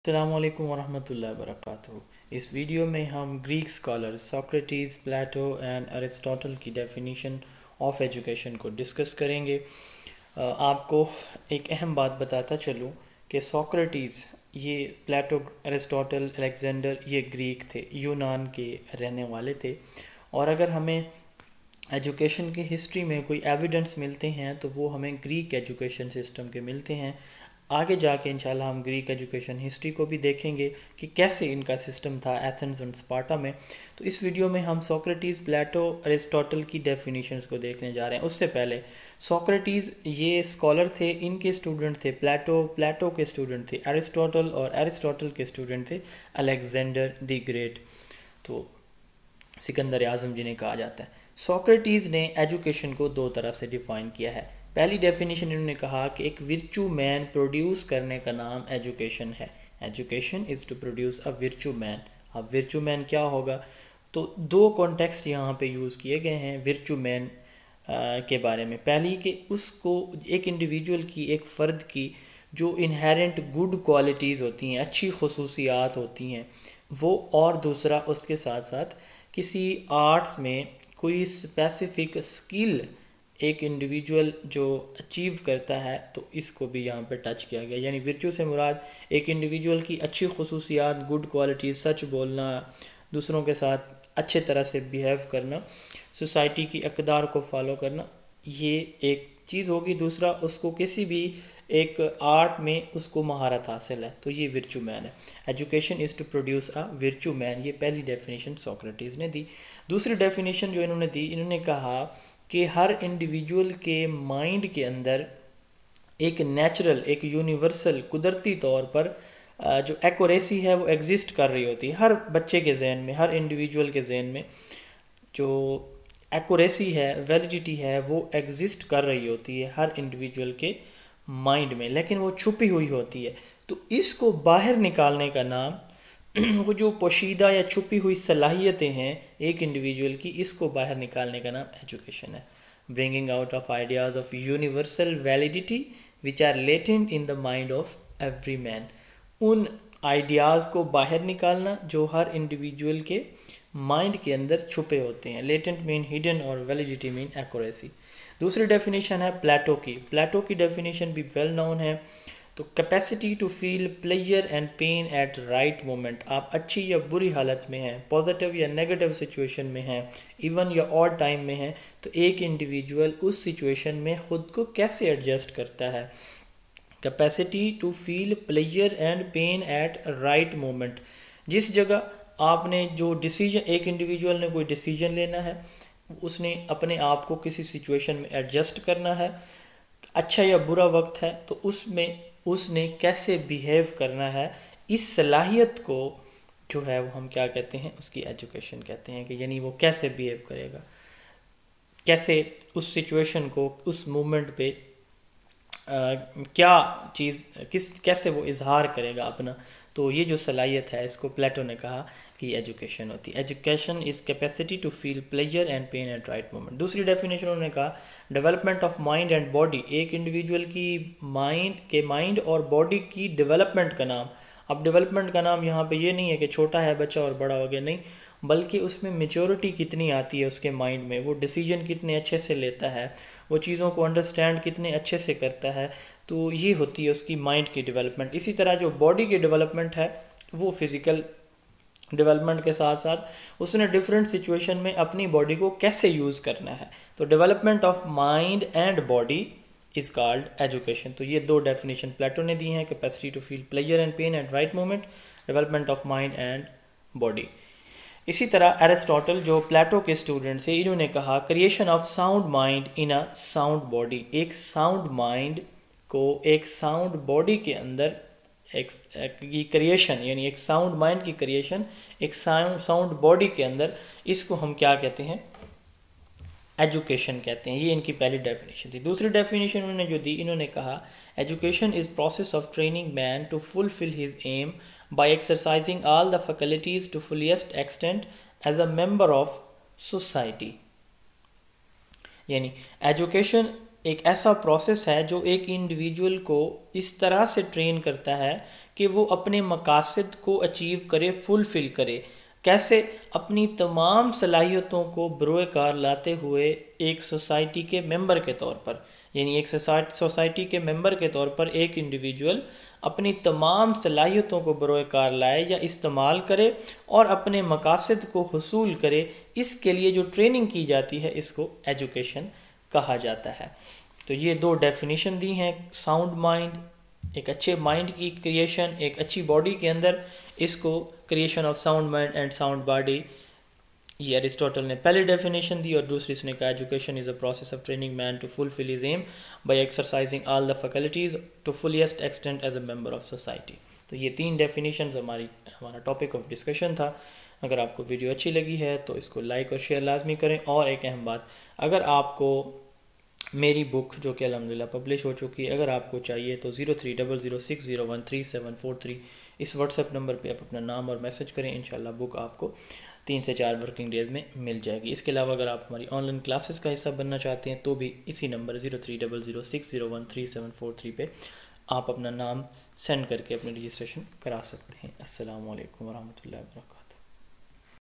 अस्सलाम वालेकुम वरहमतुल्लाहि वबरकातुहू। इस वीडियो में हम Greek scholars Socrates, Plato and Aristotle की डेफिनेशन ऑफ एजुकेशन को डिस्कस करेंगे। आपको एक अहम बात बताता चलूँ कि सोक्रेटिस, ये प्लेटो, अरिस्टोटल, अलेक्जेंडर, ये ग्रीक थे, यूनान के रहने वाले थे। और अगर हमें एजुकेशन की हिस्ट्री में कोई एविडेंस मिलते हैं तो वो हमें ग्रीक एजुकेशन सिस्टम के मिलते हैं। आगे जाके इंशाल्लाह हम ग्रीक एजुकेशन हिस्ट्री को भी देखेंगे कि कैसे इनका सिस्टम था एथेंस और स्पार्टा में। तो इस वीडियो में हम सोक्रेटिस, प्लेटो, अरिस्टोटल की डेफिनेशंस को देखने जा रहे हैं। उससे पहले सोक्रेटिस ये स्कॉलर थे, इनके स्टूडेंट थे प्लेटो के स्टूडेंट थे अरिस्टोटल, और अरिस्टोटल के स्टूडेंट थे अलेक्जेंडर द ग्रेट। तो सिकंदर आज़म जिन्हें कहा जाता है। सोक्रेटिस ने एजुकेशन को दो तरह से डिफ़ाइन किया है। पहली डेफिनेशन इन्होंने कहा कि एक विर्चू मैन प्रोड्यूस करने का नाम एजुकेशन है। Education is to produce a virtue man. अब विर्चू मैन क्या होगा? तो दो कॉन्टेक्स्ट यहाँ पे यूज़ किए गए हैं विर्चू मैन के बारे में। पहली कि उसको एक इंडिविजुअल की, एक फ़र्द की जो इनहेरेंट गुड क्वालिटीज़ होती हैं, अच्छी खसूसियात होती हैं वो, और दूसरा उसके साथ साथ किसी आर्ट्स में कोई स्पेसिफिक स्किल एक इंडिविजुअल जो अचीव करता है, तो इसको भी यहाँ पे टच किया गया। यानी विर्चू से मुराद एक इंडिविजुअल की अच्छी खसूसियात, गुड क्वालिटीज़, सच बोलना, दूसरों के साथ अच्छे तरह से बिहेव करना, सोसाइटी की अक़दार को फॉलो करना, ये एक चीज़ होगी। दूसरा, उसको किसी भी एक आर्ट में उसको महारत हासिल है, तो ये विर्चू मैन है। Education is to produce a virtue man, ये पहली डेफिनेशन सोक्रेटिस ने दी। दूसरी डेफिनेशन जो इन्होंने दी, इन्होंने कहा कि हर इंडिविजुअल के माइंड के अंदर एक नेचुरल, एक यूनिवर्सल, कुदरती तौर पर जो एक्यूरेसी है वो एग्जिस्ट कर रही होती है हर बच्चे के जहन में, हर इंडिविजुअल के जहन में जो एक्यूरेसी है, वैलिडिटी है, वो एग्जिस्ट कर रही होती है हर इंडिविजुअल के माइंड में, लेकिन वो छुपी हुई होती है। तो इसको बाहर निकालने का नाम वो जो पोशीदा या छुपी हुई सलाहियतें हैं एक इंडिविजुअल की, इसको बाहर निकालने का नाम एजुकेशन है। Bringing out of ideas of universal validity which are latent in the mind of every man. उन आइडियाज़ को बाहर निकालना जो हर इंडिविजुअल के माइंड के अंदर छुपे होते हैं। लेटेंट मीन हिडन और वैलिडिटी मीन एक्यूरेसी। दूसरी डेफिनेशन है प्लेटो की। प्लेटो की डेफिनेशन भी वेल नोन है। तो capacity to feel pleasure and pain at right moment. आप अच्छी या बुरी हालत में हैं, पॉजिटिव या नेगेटिव सिचुएशन में हैं, इवन या ऑड टाइम में हैं, तो एक इंडिविजुअल उस सिचुएशन में ख़ुद को कैसे एडजस्ट करता है। Capacity to feel pleasure and pain at right moment. जिस जगह आपने जो डिसीजन, एक इंडिविजुअल ने कोई डिसीजन लेना है, उसने अपने आप को किसी सिचुएशन में एडजस्ट करना है, अच्छा या बुरा वक्त है, तो उसमें उसने कैसे बिहेव करना है, इस सलाहियत को जो है वो हम क्या कहते हैं, उसकी एजुकेशन कहते हैं। कि यानी वो कैसे बिहेव करेगा, कैसे उस सिचुएशन को, उस मोमेंट पे क्या चीज़, कैसे वो इजहार करेगा अपना। तो ये जो सलाहियत है, इसको प्लेटो ने कहा कि एजुकेशन होती है। Education is capacity to feel pleasure and pain at right moment. दूसरी डेफिनेशन उन्होंने कहा development of mind and body. एक इंडिविजुअल की माइंड और बॉडी की डेवलपमेंट का नाम। अब डेवलपमेंट का नाम यहाँ पे ये नहीं है कि छोटा है बच्चा और बड़ा हो गया, नहीं, बल्कि उसमें मेच्योरिटी कितनी आती है उसके माइंड में, वो डिसीजन कितने अच्छे से लेता है, वो चीज़ों को अंडरस्टैंड कितने अच्छे से करता है। तो ये होती है उसकी माइंड की डेवलपमेंट। इसी तरह जो बॉडी की डेवलपमेंट है वो फिज़िकल डेवलपमेंट के साथ साथ उसने डिफरेंट सिचुएशन में अपनी बॉडी को कैसे यूज़ करना है। तो development of mind and body is called education. तो ये दो डेफिनेशन प्लेटो ने दी हैं, capacity to feel pleasure and pain at right moment, development of mind and body. इसी तरह अरिस्टोटल जो प्लेटो के स्टूडेंट थे, इन्होंने कहा creation of sound mind in a sound body. एक साउंड माइंड को एक साउंड बॉडी के अंदर एक की क्रिएशन, यानी एक साउंड माइंड की क्रिएशन एक साउंड बॉडी के अंदर, इसको हम क्या कहते हैं, एजुकेशन कहते हैं। ये इनकी पहली डेफिनेशन थी। दूसरी डेफिनेशन उन्होंने जो दी, इन्होंने कहा education is process of training man to fulfil his aim by exercising all the faculties to fullest extent as a member of society. यानी एजुकेशन एक ऐसा प्रोसेस है जो एक इंडिविजुअल को इस तरह से ट्रेन करता है कि वो अपने मकासद को अचीव करे, फुलफ़िल करे। कैसे? अपनी तमाम सलाहियतों को बरोए कार लाते हुए एक सोसाइटी के मेंबर के तौर पर, यानी एक सोसाइटी के मेंबर के तौर पर एक इंडिविजुअल अपनी तमाम सलाहियतों को बरोए कार लाए या इस्तेमाल करे और अपने मकासद को हुसूल करे। इसके लिए जो ट्रेनिंग की जाती है इसको एजुकेशन कहा जाता है। तो ये दो डेफिनेशन दी हैं, साउंड माइंड, एक अच्छे माइंड की क्रिएशन एक अच्छी बॉडी के अंदर, इसको creation of sound mind and sound body, ये अरिस्टोटल ने पहली डेफिनेशन दी। और दूसरी इसने कहा education is a process of training man to fulfil his aim by exercising all the faculties to fullest extent as a member of society. तो ये 3 डेफिनेशंस हमारा टॉपिक ऑफ डिस्कशन था। अगर आपको वीडियो अच्छी लगी है तो इसको लाइक और शेयर लाजमी करें। और एक अहम बात, अगर आपको मेरी बुक जो कि अल्हम्दुलिल्लाह पब्लिश हो चुकी है, अगर आपको चाहिए तो 0300601373 इस व्हाट्सएप नंबर पे आप अपना नाम और मैसेज करें। इंशाल्लाह बुक आपको 3 से 4 वर्किंग डेज़ में मिल जाएगी। इसके अलावा अगर आप हमारी ऑनलाइन क्लासेस का हिस्सा बनना चाहते हैं तो भी इसी नंबर 0300601373 पे आप अपना नाम सेंड करके अपनी रजिस्ट्रेशन करा सकते हैं। अस्सलामु अलैकुम वरहमतुल्लाहि वबरकातुहू।